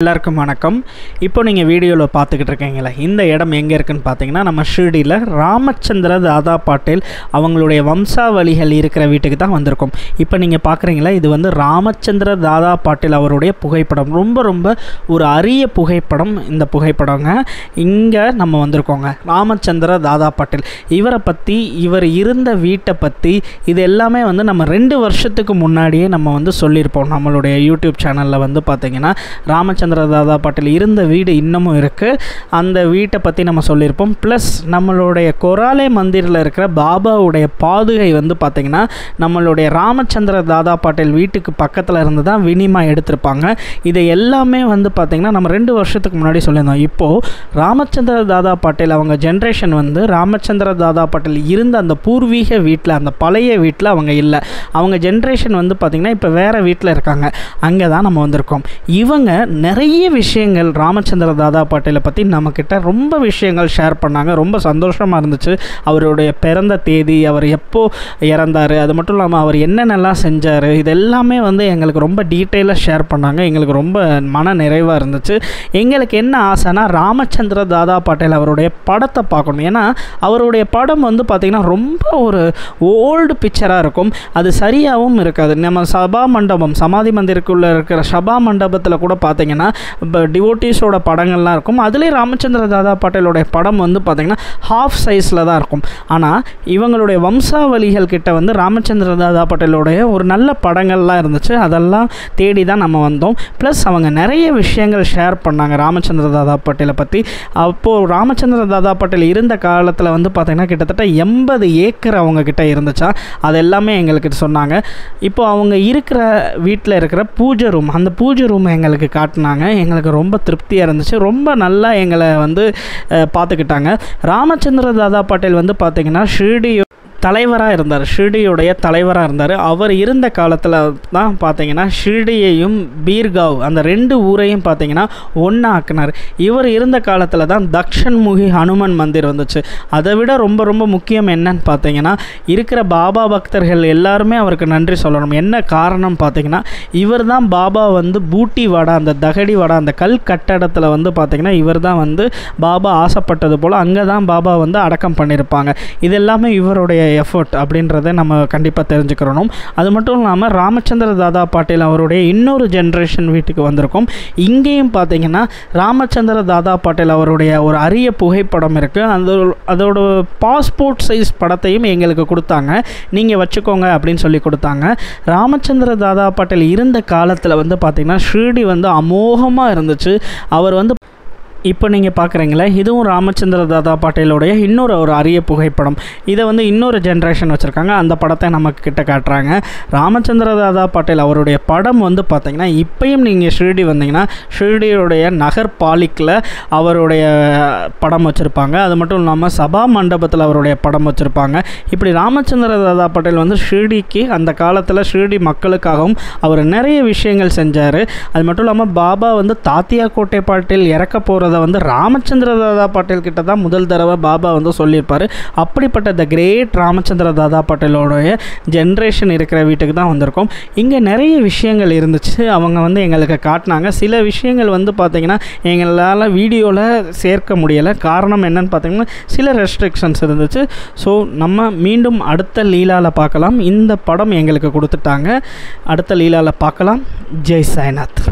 எல்லாருக்கும் வணக்கம். இப்போ நீங்கள் வீடியோவில் பார்த்துக்கிட்டு இருக்கீங்களா, இந்த இடம் எங்கே இருக்குன்னு பார்த்தீங்கன்னா நம்ம ஷிர்டியில் ராமச்சந்திர தாதா பாட்டேல் அவங்களுடைய வம்சாவளிகள் இருக்கிற வீட்டுக்கு தான் வந்திருக்கோம். இப்போ நீங்கள் பார்க்குறீங்களா, இது வந்து ராமச்சந்திர தாதா பாட்டேல் அவருடைய புகைப்படம். ரொம்ப ஒரு அரிய புகைப்படம். இந்த புகைப்படங்க இங்கே நம்ம வந்திருக்கோங்க. ராமச்சந்திர தாதா பாட்டேல் இவரை பற்றி, இவர் இருந்த வீட்டை பற்றி, இது எல்லாமே வந்து நம்ம 2 வருஷத்துக்கு முன்னாடியே நம்ம வந்து சொல்லியிருப்போம். நம்மளுடைய யூடியூப் சேனலில் வந்து பார்த்திங்கன்னா ராமச்சந்திர தாதா பாட்டேல் இருந்த வீடு இன்னமும் இருக்குது. அந்த வீட்டை பற்றி நம்ம சொல்லியிருப்போம். ப்ளஸ் நம்மளுடைய கொராலே மந்திரில் இருக்கிற பாபாவுடைய பாதுகை வந்து பார்த்திங்கன்னா நம்மளுடைய ராமச்சந்திர தாதா பாட்டேல் வீட்டுக்கு பக்கத்தில் இருந்து தான் வினிமா எடுத்திருப்பாங்க. இதை எல்லாமே வந்து பார்த்திங்கன்னா நம்ம 2 வருஷத்துக்கு முன்னாடி சொல்லியிருந்தோம். இப்போது ராமச்சந்திர தாதா பாட்டேல் அவங்க ஜென்ரேஷன் வந்து ராமச்சந்திர தாதா பாட்டேல் இருந்த அந்த பூர்வீக வீட்டில், அந்த பழைய வீட்டில் அவங்க இல்லை. அவங்க ஜென்ரேஷன் வந்து பார்த்திங்கன்னா இப்போ வேறு வீட்டில் இருக்காங்க. அங்கே தான் நம்ம வந்திருக்கோம். இவங்க நிறைய விஷயங்கள் ராமச்சந்திர தாதா பாட்டேலை பற்றி நம்மக்கிட்ட ரொம்ப விஷயங்கள் ஷேர் பண்ணாங்க. ரொம்ப சந்தோஷமாக இருந்துச்சு. அவருடைய பிறந்த தேதி, அவர் எப்போ இறந்தார், அது மட்டும் இல்லாமல் அவர் என்னென்னலாம் செஞ்சார், இது எல்லாமே வந்து எங்களுக்கு ரொம்ப டீட்டெயிலாக ஷேர் பண்ணாங்க. எங்களுக்கு ரொம்ப மன நிறைவாக இருந்துச்சு. எங்களுக்கு என்ன ஆசைனா ராமச்சந்திர தாதா பாட்டேல் அவருடைய படத்தை பார்க்கணும். ஏன்னா அவருடைய படம் வந்து பார்த்திங்கன்னா ரொம்ப ஒரு ஓல்டு பிக்சராக இருக்கும். அது சரியாகவும் இருக்காது. நம்ம சபா மண்டபம், சமாதி மந்திருக்குள்ளே இருக்கிற சபா மண்டபத்தில் கூட பார்த்திங்கன்னா இப்போ டிவோட்டீஸோட படங்கள்லாம் இருக்கும். அதுலேயே ராமச்சந்திர தாதா பாட்டேலோடைய படம் வந்து பார்த்திங்கன்னா ஹாஃப் சைஸில் தான் இருக்கும். ஆனால் இவங்களுடைய வம்சாவளிகள் கிட்ட வந்து ராமச்சந்திர தாதா பாட்டேலோடைய ஒரு நல்ல படங்கள்லாம் இருந்துச்சு. அதெல்லாம் தேடி தான் நம்ம வந்தோம். ப்ளஸ் அவங்க நிறைய விஷயங்கள் ஷேர் பண்ணாங்க ராமச்சந்திர தாதா பாட்டேலை பற்றி. அப்போது ராமச்சந்திர தாதா பாட்டேல் இருந்த காலத்தில் வந்து பார்த்திங்கன்னா கிட்டத்தட்ட 80 ஏக்கர் அவங்கக்கிட்ட இருந்துச்சா. அது எல்லாமே எங்களுக்கு சொன்னாங்க. இப்போது அவங்க இருக்கிற வீட்டில் இருக்கிற பூஜை ரூம், அந்த பூஜை ரூம் எங்களுக்கு காட்டினாங்க. எங்களுக்கு ரொம்ப திருப்தியாக இருந்துச்சு. ரொம்ப நல்லா எங்களை வந்து பார்த்துக்கிட்டாங்க. ராமச்சந்திர தாதா பாட்டேல் வந்து பார்த்திங்கன்னா ஷிர்டி தலைவராக இருந்தார். ஷிர்டியுடைய தலைவராக இருந்தார். அவர் இருந்த காலத்தில் தான் பார்த்திங்கன்னா ஷிர்டியையும் பீர்காவ் அந்த 2 ஊரையும் பார்த்திங்கன்னா ஒன்றா ஆக்கினார். இவர் இருந்த காலத்தில் தான் தக்ஷன்முகி ஹனுமன் மந்திர் வந்துச்சு. அதை விட ரொம்ப முக்கியம் என்னன்னு பார்த்திங்கன்னா இருக்கிற பாபா பக்தர்கள் எல்லாருமே அவருக்கு நன்றி சொல்லணும். என்ன காரணம் பார்த்திங்கன்னா இவர் தான் பாபா வந்து பூட்டி வாடா, அந்த தகடி வாடா, அந்த கல் கட்டடத்தில் வந்து பார்த்திங்கன்னா இவர் தான் வந்து பாபா ஆசைப்பட்டது போல் அங்கே தான் பாபா வந்து அடக்கம் பண்ணியிருப்பாங்க. இது எல்லாமே இவருடைய எஃபர்ட் அப்படின்றத நம்ம கண்டிப்பாக தெரிஞ்சுக்கிறணும். அது மட்டும் இல்லாமல் ராமச்சந்திர தாதா பாட்டேல் அவருடைய இன்னொரு ஜென்ரேஷன் வீட்டுக்கு வந்திருக்கோம். இங்கேயும் பார்த்தீங்கன்னா ராமச்சந்திர தாதா பாட்டேல் அவருடைய ஒரு அரிய புகைப்படம் இருக்குது. அதோட பாஸ்போர்ட் சைஸ் படத்தையும் எங்களுக்கு கொடுத்தாங்க. நீங்கள் வச்சுக்கோங்க அப்படின்னு சொல்லி கொடுத்தாங்க. ராமச்சந்திர தாதா பாட்டேல் இருந்த காலத்தில் வந்து பார்த்திங்கன்னா ஷிர்டி வந்து அமோகமாக இருந்துச்சு. அவர் வந்து இப்போ நீங்கள் பார்க்குறீங்களா, இதுவும் ராமச்சந்திர தாதா பாட்டேலோடைய இன்னொரு ஒரு அரிய புகைப்படம். இதை வந்து இன்னொரு ஜென்ரேஷன் வச்சுருக்காங்க. அந்த படத்தை நமக்கு கிட்ட காட்டுறாங்க. ராமச்சந்திர தாதா பாட்டேல் அவருடைய படம் வந்து பார்த்திங்கன்னா இப்போயும் நீங்கள் ஷிர்டி வந்தீங்கன்னா ஷிர்டியுடைய நகர் பாலிக்கில் அவருடைய படம் வச்சுருப்பாங்க. அது மட்டும் இல்லாமல் சபா மண்டபத்தில் அவருடைய படம் வச்சுருப்பாங்க. இப்படி ராமச்சந்திர தாதா பாட்டேல் வந்து ஷிர்டிக்கு அந்த காலத்தில் ஷிர்டி மக்களுக்காகவும் அவர் நிறைய விஷயங்கள் செஞ்சார். அது மட்டும் இல்லாமல் பாபா வந்து தாத்தியா கோட்டை பாட்டேல் இறக்க போகிற வந்து ராமச்சந்திர தாதா பாட்டேல் கிட்ட தான் முதல் தடவை பாபா வந்து சொல்லியிருப்பார். அப்படிப்பட்ட த கிரேட் ராமச்சந்திர தாதா பாட்டேலோடைய ஜென்ரேஷன் இருக்கிற வீட்டுக்கு தான் வந்திருக்கோம். இங்கே நிறைய விஷயங்கள் இருந்துச்சு. அவங்க வந்து எங்களுக்கு காட்டினாங்க. சில விஷயங்கள் வந்து பார்த்திங்கன்னா எங்களால் வீடியோவில் சேர்க்க முடியலை. காரணம் என்னன்னு பார்த்திங்கன்னா சில ரெஸ்ட்ரிக்ஷன்ஸ் இருந்துச்சு. ஸோ நம்ம மீண்டும் அடுத்த லீலாவில் பார்க்கலாம். இந்த படம் எங்களுக்கு கொடுத்துட்டாங்க. அடுத்த லீலாவில் பார்க்கலாம். ஜெய் சாய்நாத்.